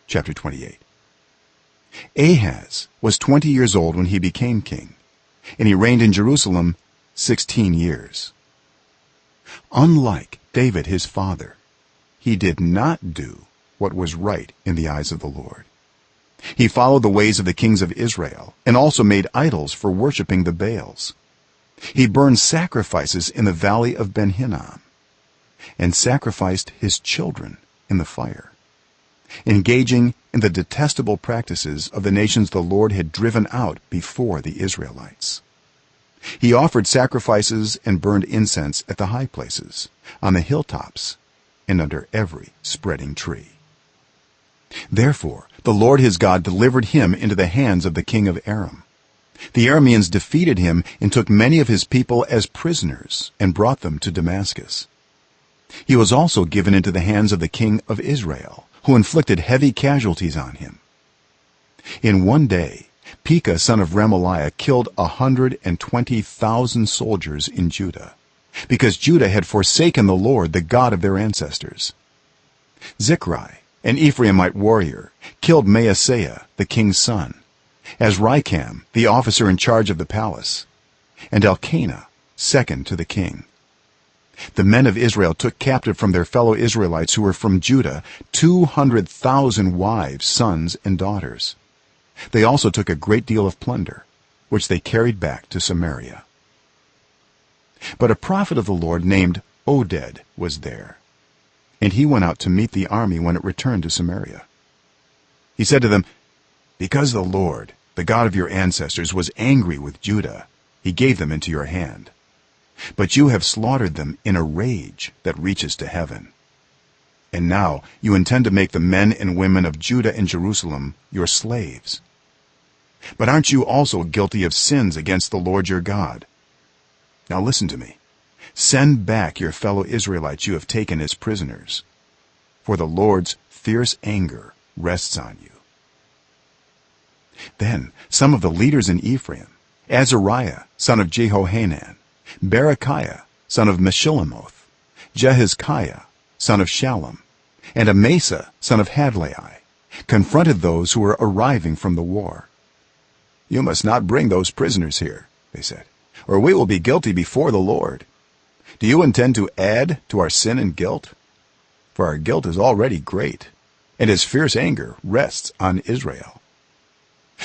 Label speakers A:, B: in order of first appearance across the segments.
A: chapter 28. Ahaz was 20 years old when he became king, and he reigned in Jerusalem 16 years. Unlike David his father, he did not do what was right in the eyes of the Lord. He followed the ways of the kings of Israel and also made idols for worshiping the Baals. He burned sacrifices in the valley of Ben-Hinnom and sacrificed his children in the fire, engaging in the detestable practices of the nations the Lord had driven out before the Israelites. He offered sacrifices and burned incense at the high places, on the hilltops, and under every spreading tree. Therefore the Lord his God delivered him into the hands of the king of Aram. The Arameans defeated him and took many of his people as prisoners and brought them to Damascus. He was also given into the hands of the king of Israel, who inflicted heavy casualties on him. In one day Pekah son of Remaliah killed 120,000 soldiers in Judah, because Judah had forsaken the Lord, the God of their ancestors. Zichri, an Ephraimite warrior, killed Maaseiah the king's son, Azrikam the officer in charge of the palace, and Elkanah second to the king. The men of Israel took captive from their fellow Israelites who were from Judah 200,000 wives, sons, and daughters. They also took a great deal of plunder, which they carried back to Samaria. But a prophet of the Lord named Oded was there, and he went out to meet the army when it returned to Samaria. He said to them, "Because the Lord, the God of your ancestors, was angry with Judah, he gave them into your hand. But you have slaughtered them in a rage that reaches to heaven. And now you intend to make the men and women of Judah and Jerusalem your slaves. But aren't you also guilty of sins against the Lord your God? Now listen to me. Send back your fellow Israelites you have taken as prisoners, for the Lord's fierce anger rests on you." Then some of the leaders in Ephraim, Azariah son of Jehohanan, Berechiah son of Meshillemoth, Jehizkiah son of Shallum, and Amasa son of Hadlai, confronted those who were arriving from the war. "You must not bring those prisoners here," they said, "or we will be guilty before the Lord. Do you intend to add to our sin and guilt? For our guilt is already great, and his fierce anger rests on Israel."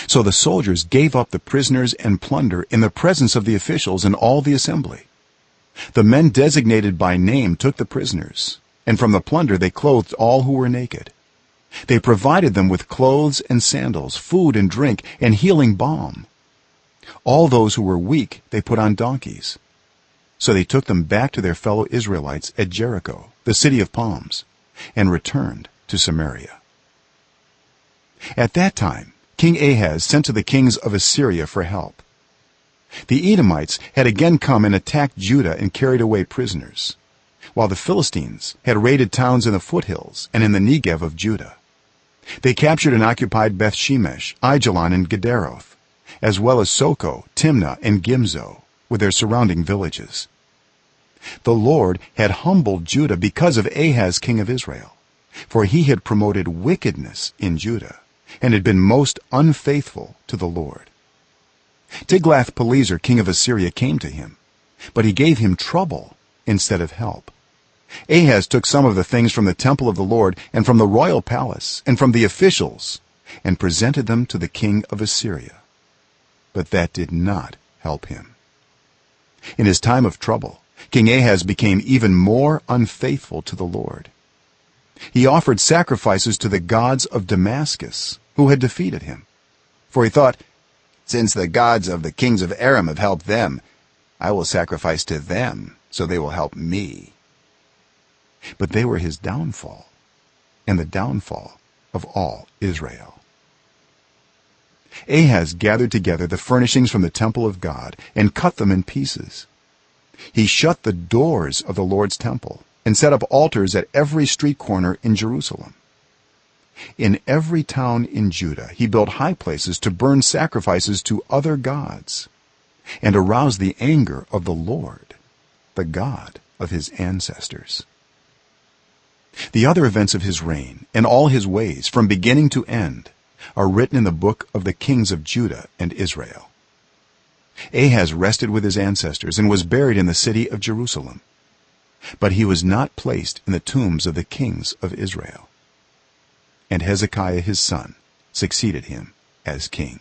A: So the soldiers gave up the prisoners and plunder in the presence of the officials and all the assembly. The men designated by name took the prisoners, and from the plunder they clothed all who were naked. They provided them with clothes and sandals, food and drink, and healing balm. All those who were weak they put on donkeys. So they took them back to their fellow Israelites at Jericho, the city of palms, and returned to Samaria. At that time King Ahaz sent to the kings of Assyria for help. The Edomites had again come and attacked Judah and carried away prisoners, while the Philistines had raided towns in the foothills and in the Negev of Judah. They captured and occupied Beth-shemesh, Aijalon, and Gederoth, as well as Soko, Timnah, and Gimzo with their surrounding villages. The Lord had humbled Judah because of Ahaz king of Israel, for he had promoted wickedness in Judah and had been most unfaithful to the Lord. Tiglath-Pileser king of Assyria came to him, but he gave him trouble instead of help. Ahaz took some of the things from the temple of the Lord and from the royal palace and from the officials and presented them to the king of Assyria, but that did not help him. In his time of trouble, King Ahaz became even more unfaithful to the Lord. He offered sacrifices to the gods of Damascus, who had defeated him, for he thought, "Since the gods of the kings of Aram have helped them, I will sacrifice to them so they will help me." But they were his downfall and the downfall of all Israel. Ahaz gathered together the furnishings from the temple of God and cut them in pieces. He shut the doors of the Lord's temple and set up altars at every street corner in Jerusalem. In every town in Judah he built high places to burn sacrifices to other gods and arouse the anger of the Lord, the God of his ancestors. the other events of his reign and all his ways from beginning to end are written in the book of the kings of Judah and Israel. Ahaz rested with his ancestors and was buried in the city of Jerusalem, but he was not placed in the tombs of the kings of Israel. And Hezekiah his son succeeded him as king.